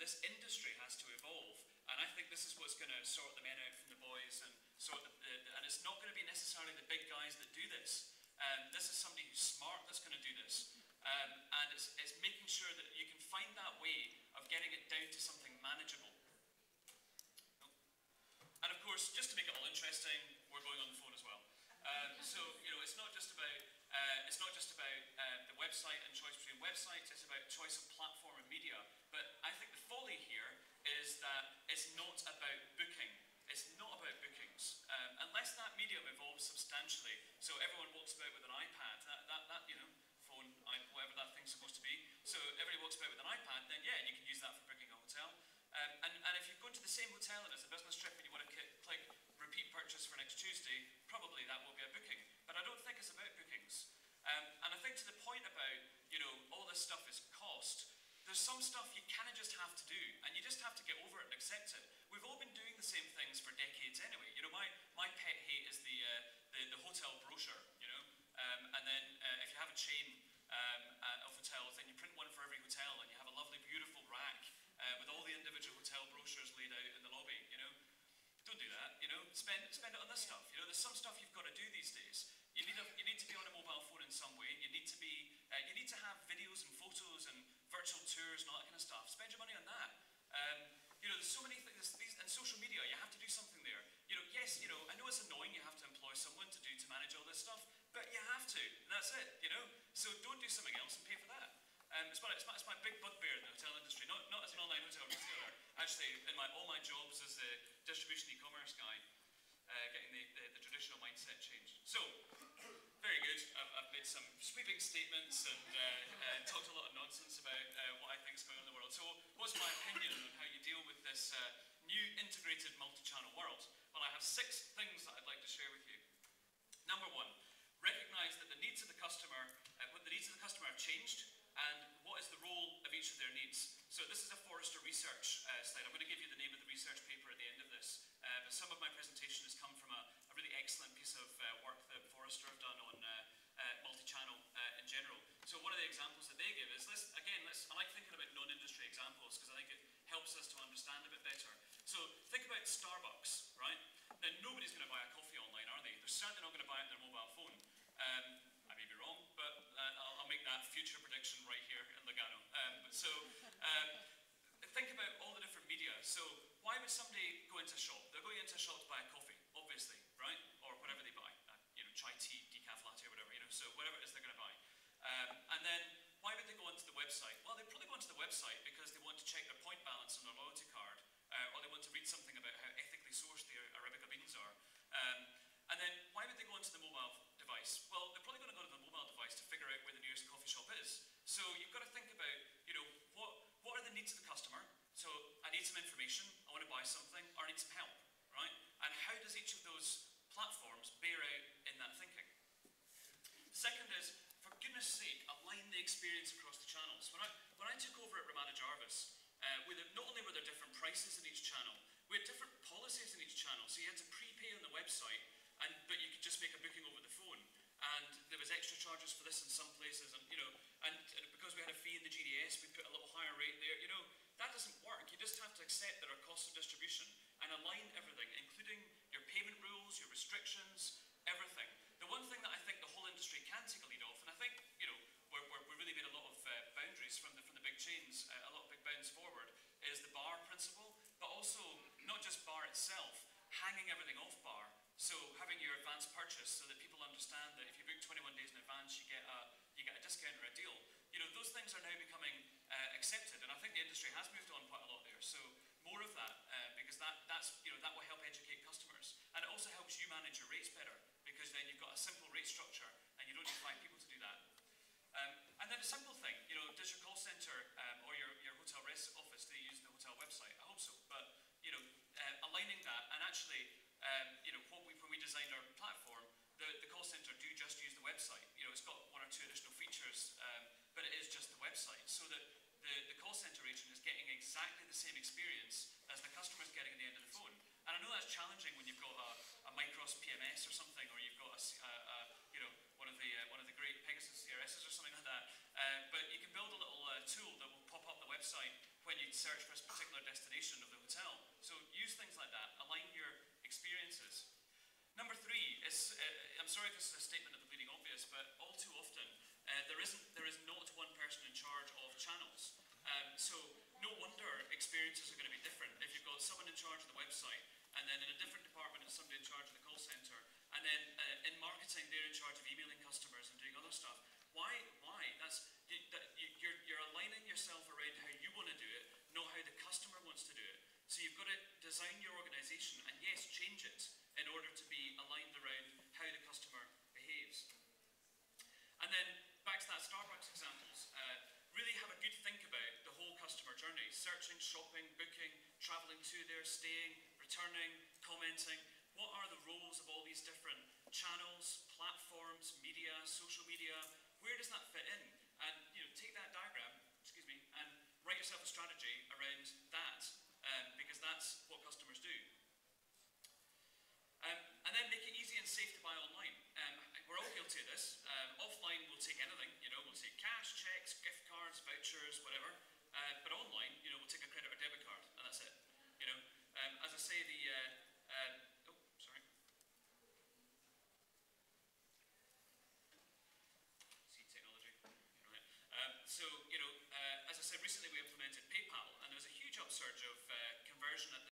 this industry has to evolve, and I think this is what's going to sort the men out from the boys, and and it's not going to be necessarily the big guys that do this. This is somebody who's smart that's going to do this, and it's making sure that you can find that way of getting it down to something manageable. And of course, just to make it all interesting, we're going on the phone as well. So you know, it's not just about the website and choice between websites. It's about choice of platform and media. But I think the folly here is that it's not about booking. It's not about bookings, unless that medium evolves substantially. So everyone walks about with an iPad, that you know, phone, whatever that thing's supposed to be. So everybody walks about with an iPad. Then yeah, you can use that for booking a hotel. And if you're going to the same hotel and it's a business trip and you want to click repeat purchase for next Tuesday, probably that will be a booking. But I don't think it's about bookings. And I think to the point about, you know, all this stuff is cost, there's some stuff you kind of just have to do, and you just have to get over it and accept it. We've all been doing the same things for decades anyway. You know, my pet hate is the hotel brochure, you know. And then if you have a chain of hotels, then you print one for every hotel, and you have a lovely, beautiful rack with all the individual hotel brochures laid out in the lobby, you know. Don't do that, you know. Spend it on this stuff. You know, there's some stuff you've got to do these days. You need to be on a mobile phone in some way. You need to have videos and photos and virtual tours and all that kind of stuff. Spend your money on that. You know, there's so many things. And social media, you have to do something there. You know, yes, you know, I know it's annoying. You have to employ someone to manage all this stuff, but you have to, and that's it. You know, so don't do something else and pay for that. It's my big bugbear in the hotel industry. Not as an online hotel retailer. Actually, in all my jobs as a distribution e-commerce guy. Getting the traditional mindset changed. So, very good. I've made some sweeping statements and talked a lot of nonsense about what I think is going on in the world. So, what's my opinion on how you deal with this new integrated multi-channel world? Well, I have 6 things that I'd like to share with you. Number 1, recognise that the needs of the customer have changed, and what is the role of each of their needs. So this is a Forrester research slide. I'm going to give you the name of the research paper at the end of this. But some of my presentation has come from a really excellent piece of work that Forrester have done on multi-channel in general. So one of the examples that they give is, I like thinking about non-industry examples because I think it helps us to understand a bit better. So think about Starbucks, right? Now nobody's going to buy a coffee online, are they? They're certainly not going to buy it on their mobile phone. I may be wrong, but I'll make that future prediction right here in Lugano. Think about all the different media. So why would somebody go into a shop? They're going into a shop to buy a coffee, obviously, right? Or whatever they buy, you know, chai tea, decaf latte, or whatever, you know, so whatever it is they're going to buy. And then why would they go onto the website? Well, they probably go onto the website because they want to check their point balance on their loyalty card, or they want to read something about how ethically sourced their Arabica beans are. And then why would they go onto the mobile device? Well, they're probably going to go to the mobile device to figure out where the nearest coffee shop is. So you've got to think about, you know, what are the needs of the customer? So I need some information, I want to buy something, or I need some help, right? And how does each of those platforms bear out in that thinking? Second is, for goodness sake, align the experience across the channels. When I took over at Ramada Jarvis, not only were there different prices in each channel, we had different policies in each channel. So you had to prepay on the website, but you could just make a booking over the phone. And there was extra charges for this in some places, and you know, and because we had a fee in the GDS, we put a little higher rate there. You know, that doesn't work. You just have to accept there are costs of distribution and align everything, including your payment rules, your restrictions, everything. The one thing that I think the whole industry can take a lead off, and I think, you know, we really made a lot of boundaries from the big chains, a lot of big bounds forward, is the bar principle, but also not just bar itself, hanging everything off bar. So having your advance purchase so that people understand that if you book 21 days in advance, you get a discount or a deal. You know, those things are now becoming accepted, and I think the industry has moved on quite a lot there. So more of that, because that will help educate customers, and it also helps you manage your rates better, because then you've got a simple rate structure, and you don't need to find people to do that. And then a simple thing, you know, does your call center or your hotel rest office, do they use the hotel website? I hope so, but you know, aligning that, and actually, you know, when we designed our platform, the call center do just use the website. You know, it's got 1 or 2 additional features, but it is just the website, so that the call center agent is getting exactly the same experience as the customer is getting at the end of the phone. And I know that's challenging when you've got a Micros PMS or something, or you've got you know, one of the great Pegasus CRSs or something like that. But you can build a little tool that will pop up the website when you search for a particular destination of the hotel. So use things like that, align your experiences. Number three is, I'm sorry if this is a statement of the bleeding obvious, but all too often there is not one person in charge of channels. So no wonder experiences are going to be different. If you've got someone in charge of the website, and then in a different department it's somebody in charge of the call center, and then in marketing they're in charge of emailing customers and doing other stuff. Why? You're aligning yourself around how you want to do it, not how the customer wants to do it. So you've got to design your organization and yes, change it in order to be aligned around how the customer behaves. And then back to that Starbucks examples, really have a good think about the whole customer journey. Searching, shopping, booking, traveling to there, staying, returning, commenting. What are the roles of all these different channels, platforms, media, social media? Where does that fit in? And take that diagram, and write yourself a strategy around that, because that's what customers do. And then make it easy and safe to buy online. We're all guilty of this. Offline, we'll take anything. We'll take cash, checks, gift cards, vouchers, whatever. But online, we'll take a credit or debit card, and that's it. As I say, as I said, recently we implemented PayPal, and there was a huge upsurge of